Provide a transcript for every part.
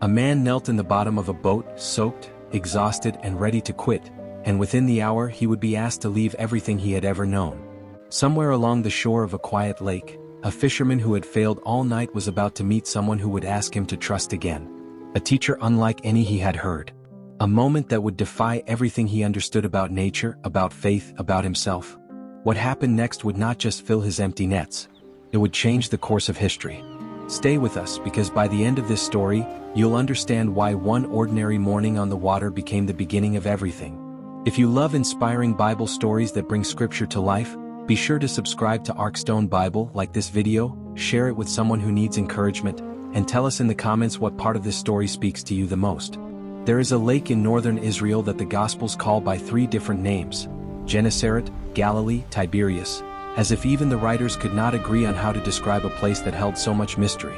A man knelt in the bottom of a boat, soaked, exhausted, and ready to quit, and within the hour he would be asked to leave everything he had ever known. Somewhere along the shore of a quiet lake, a fisherman who had failed all night was about to meet someone who would ask him to trust again. A teacher unlike any he had heard. A moment that would defy everything he understood about nature, about faith, about himself. What happened next would not just fill his empty nets. It would change the course of history. Stay with us, because by the end of this story, you'll understand why one ordinary morning on the water became the beginning of everything. If you love inspiring Bible stories that bring scripture to life, be sure to subscribe to Arkstone Bible, like this video, share it with someone who needs encouragement, and tell us in the comments what part of this story speaks to you the most. There is a lake in northern Israel that the Gospels call by 3 different names: Gennesaret, Galilee, Tiberias, as if even the writers could not agree on how to describe a place that held so much mystery.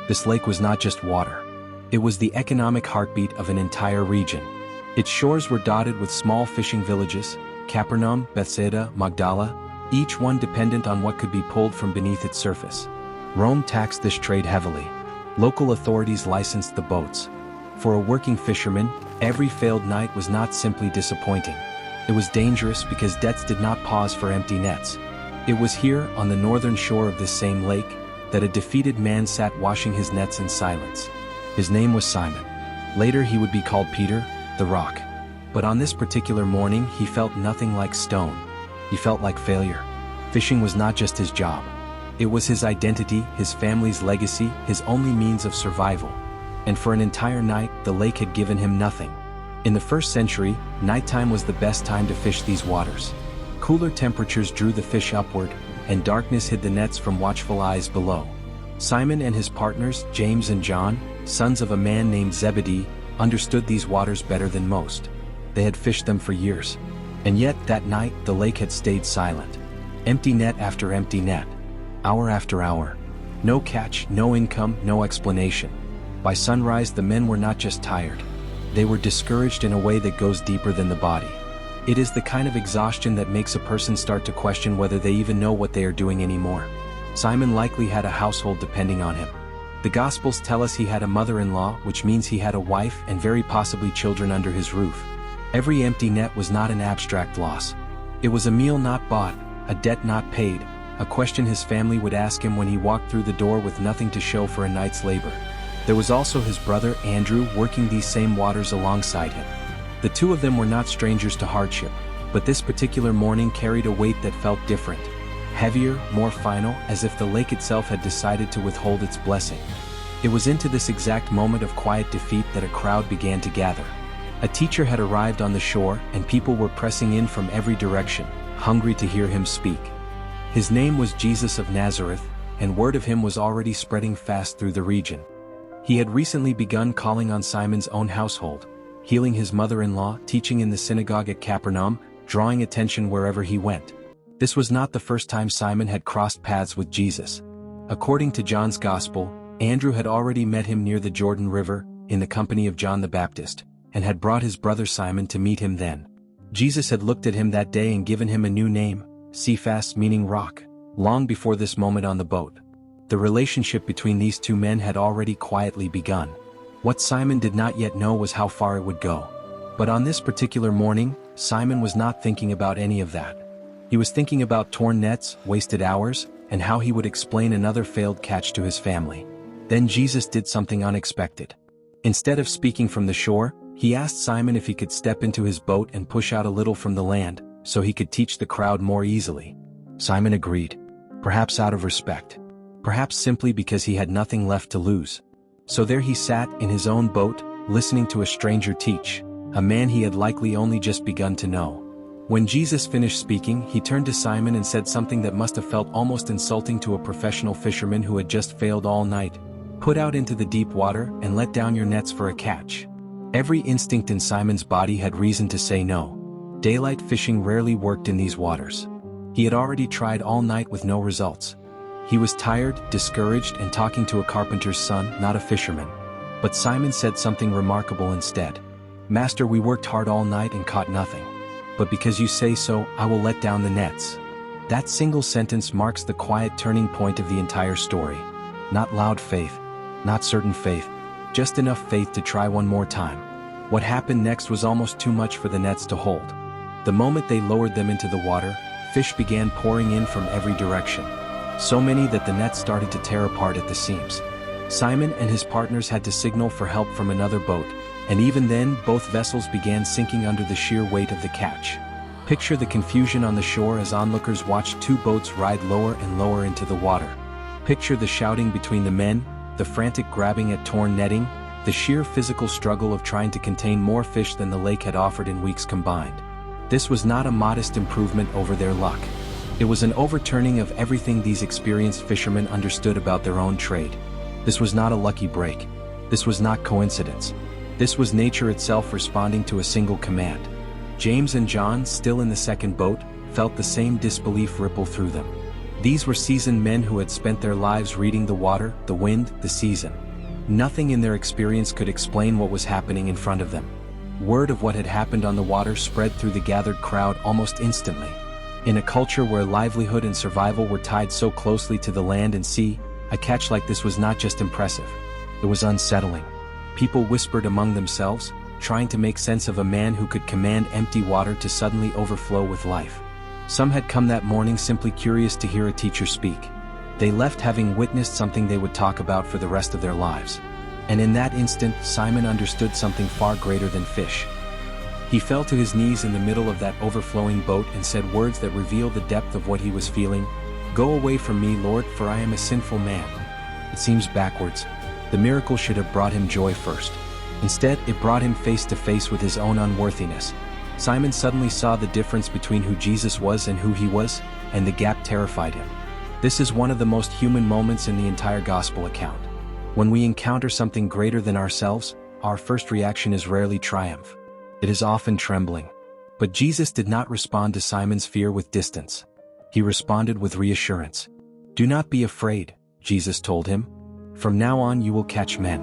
This lake was not just water. It was the economic heartbeat of an entire region. Its shores were dotted with small fishing villages, Capernaum, Bethsaida, Magdala, each one dependent on what could be pulled from beneath its surface. Rome taxed this trade heavily. Local authorities licensed the boats. For a working fisherman, every failed night was not simply disappointing. It was dangerous because debts did not pause for empty nets. It was here, on the northern shore of this same lake, that a defeated man sat washing his nets in silence. His name was Simon. Later he would be called Peter, the Rock. But on this particular morning he felt nothing like stone. He felt like failure. Fishing was not just his job. It was his identity, his family's legacy, his only means of survival. And for an entire night, the lake had given him nothing. In the first century, nighttime was the best time to fish these waters. Cooler temperatures drew the fish upward, and darkness hid the nets from watchful eyes below. Simon and his partners, James and John, sons of a man named Zebedee, understood these waters better than most. They had fished them for years. And yet, that night, the lake had stayed silent. Empty net after empty net. Hour after hour. No catch, no income, no explanation. By sunrise, the men were not just tired. They were discouraged in a way that goes deeper than the body. It is the kind of exhaustion that makes a person start to question whether they even know what they are doing anymore. Simon likely had a household depending on him. The Gospels tell us he had a mother-in-law, which means he had a wife and very possibly children under his roof. Every empty net was not an abstract loss. It was a meal not bought, a debt not paid, a question his family would ask him when he walked through the door with nothing to show for a night's labor. There was also his brother Andrew working these same waters alongside him. The two of them were not strangers to hardship, but this particular morning carried a weight that felt different. Heavier, more final, as if the lake itself had decided to withhold its blessing. It was into this exact moment of quiet defeat that a crowd began to gather. A teacher had arrived on the shore, and people were pressing in from every direction, hungry to hear him speak. His name was Jesus of Nazareth, and word of him was already spreading fast through the region. He had recently begun calling on Simon's own household, healing his mother-in-law, teaching in the synagogue at Capernaum, drawing attention wherever he went. This was not the first time Simon had crossed paths with Jesus. According to John's Gospel, Andrew had already met him near the Jordan River, in the company of John the Baptist, and had brought his brother Simon to meet him then. Jesus had looked at him that day and given him a new name, Cephas, meaning rock, long before this moment on the boat. The relationship between these two men had already quietly begun. What Simon did not yet know was how far it would go. But on this particular morning, Simon was not thinking about any of that. He was thinking about torn nets, wasted hours, and how he would explain another failed catch to his family. Then Jesus did something unexpected. Instead of speaking from the shore, he asked Simon if he could step into his boat and push out a little from the land, so he could teach the crowd more easily. Simon agreed. Perhaps out of respect. Perhaps simply because he had nothing left to lose. So there he sat, in his own boat, listening to a stranger teach, a man he had likely only just begun to know. When Jesus finished speaking, he turned to Simon and said something that must have felt almost insulting to a professional fisherman who had just failed all night. Put out into the deep water and let down your nets for a catch. Every instinct in Simon's body had reason to say no. Daylight fishing rarely worked in these waters. He had already tried all night with no results. He was tired, discouraged, and talking to a carpenter's son, not a fisherman. But Simon said something remarkable instead. "Master, we worked hard all night and caught nothing. But because you say so, I will let down the nets." That single sentence marks the quiet turning point of the entire story. Not loud faith, not certain faith, just enough faith to try one more time. What happened next was almost too much for the nets to hold. The moment they lowered them into the water, fish began pouring in from every direction. So many that the nets started to tear apart at the seams. Simon and his partners had to signal for help from another boat, and even then both vessels began sinking under the sheer weight of the catch. Picture the confusion on the shore as onlookers watched two boats ride lower and lower into the water. Picture the shouting between the men, the frantic grabbing at torn netting, the sheer physical struggle of trying to contain more fish than the lake had offered in weeks combined. This was not a modest improvement over their luck. It was an overturning of everything these experienced fishermen understood about their own trade. This was not a lucky break. This was not coincidence. This was nature itself responding to a single command. James and John, still in the second boat, felt the same disbelief ripple through them. These were seasoned men who had spent their lives reading the water, the wind, the season. Nothing in their experience could explain what was happening in front of them. Word of what had happened on the water spread through the gathered crowd almost instantly. In a culture where livelihood and survival were tied so closely to the land and sea, a catch like this was not just impressive. It was unsettling. People whispered among themselves, trying to make sense of a man who could command empty water to suddenly overflow with life. Some had come that morning simply curious to hear a teacher speak. They left having witnessed something they would talk about for the rest of their lives. And in that instant, Simon understood something far greater than fish. He fell to his knees in the middle of that overflowing boat and said words that revealed the depth of what he was feeling. "Go away from me, Lord, for I am a sinful man." It seems backwards. The miracle should have brought him joy first. Instead, it brought him face to face with his own unworthiness. Simon suddenly saw the difference between who Jesus was and who he was, and the gap terrified him. This is one of the most human moments in the entire gospel account. When we encounter something greater than ourselves, our first reaction is rarely triumph. It is often trembling. But Jesus did not respond to Simon's fear with distance. He responded with reassurance. "Do not be afraid," Jesus told him. "From now on you will catch men,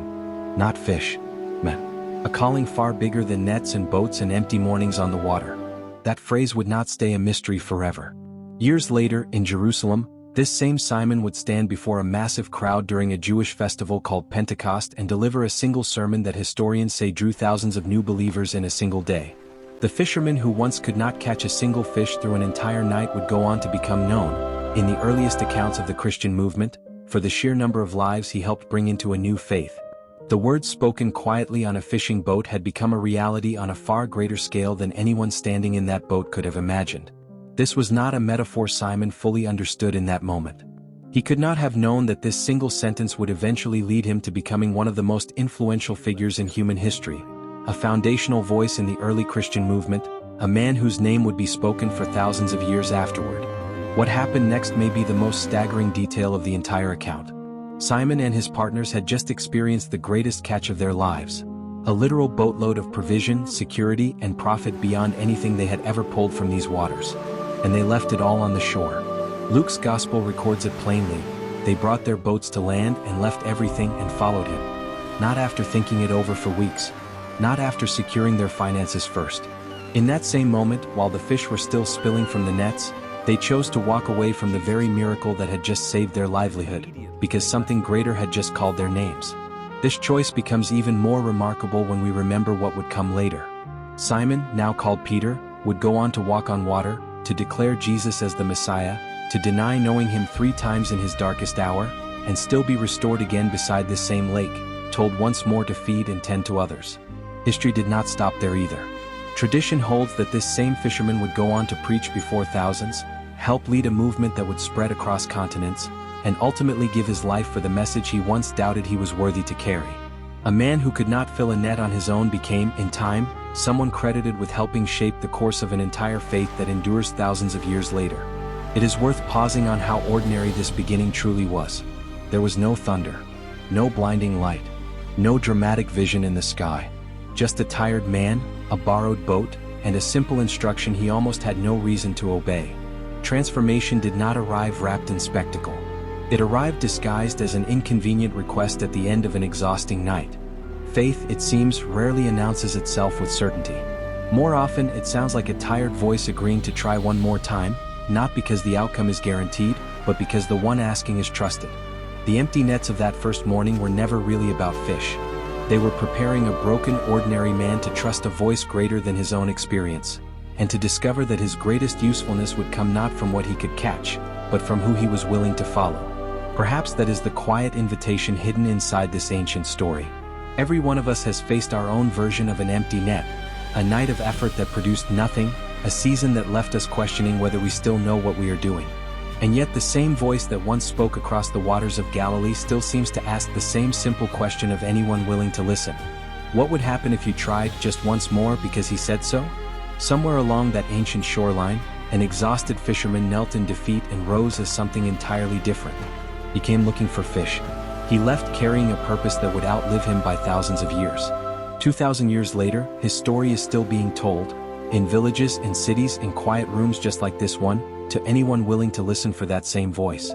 not fish, men." A calling far bigger than nets and boats and empty mornings on the water. That phrase would not stay a mystery forever. Years later, in Jerusalem, this same Simon would stand before a massive crowd during a Jewish festival called Pentecost and deliver a single sermon that historians say drew thousands of new believers in a single day. The fisherman who once could not catch a single fish through an entire night would go on to become known, in the earliest accounts of the Christian movement, for the sheer number of lives he helped bring into a new faith. The words spoken quietly on a fishing boat had become a reality on a far greater scale than anyone standing in that boat could have imagined. This was not a metaphor Simon fully understood in that moment. He could not have known that this single sentence would eventually lead him to becoming one of the most influential figures in human history, a foundational voice in the early Christian movement, a man whose name would be spoken for thousands of years afterward. What happened next may be the most staggering detail of the entire account. Simon and his partners had just experienced the greatest catch of their lives. A literal boatload of provision, security, and profit beyond anything they had ever pulled from these waters. And they left it all on the shore. Luke's gospel records it plainly. They brought their boats to land and left everything and followed him. Not after thinking it over for weeks. Not after securing their finances first. In that same moment, while the fish were still spilling from the nets, they chose to walk away from the very miracle that had just saved their livelihood, because something greater had just called their names. This choice becomes even more remarkable when we remember what would come later. Simon, now called Peter, would go on to walk on water, to declare Jesus as the Messiah, to deny knowing him 3 times in his darkest hour, and still be restored again beside this same lake, told once more to feed and tend to others. History did not stop there either. Tradition holds that this same fisherman would go on to preach before thousands, help lead a movement that would spread across continents, and ultimately give his life for the message he once doubted he was worthy to carry. A man who could not fill a net on his own became, in time, someone credited with helping shape the course of an entire faith that endures thousands of years later. It is worth pausing on how ordinary this beginning truly was. There was no thunder, no blinding light, no dramatic vision in the sky. Just a tired man, a borrowed boat, and a simple instruction he almost had no reason to obey. Transformation did not arrive wrapped in spectacle. It arrived disguised as an inconvenient request at the end of an exhausting night. Faith, it seems, rarely announces itself with certainty. More often, it sounds like a tired voice agreeing to try one more time, not because the outcome is guaranteed, but because the one asking is trusted. The empty nets of that first morning were never really about fish. They were preparing a broken, ordinary man to trust a voice greater than his own experience, and to discover that his greatest usefulness would come not from what he could catch, but from who he was willing to follow. Perhaps that is the quiet invitation hidden inside this ancient story. Every one of us has faced our own version of an empty net, a night of effort that produced nothing, a season that left us questioning whether we still know what we are doing. And yet the same voice that once spoke across the waters of Galilee still seems to ask the same simple question of anyone willing to listen. What would happen if you tried just once more because he said so? Somewhere along that ancient shoreline, an exhausted fisherman knelt in defeat and rose as something entirely different. He came looking for fish. He left carrying a purpose that would outlive him by thousands of years. 2,000 years later, his story is still being told, in villages, in cities, in quiet rooms just like this one, to anyone willing to listen for that same voice.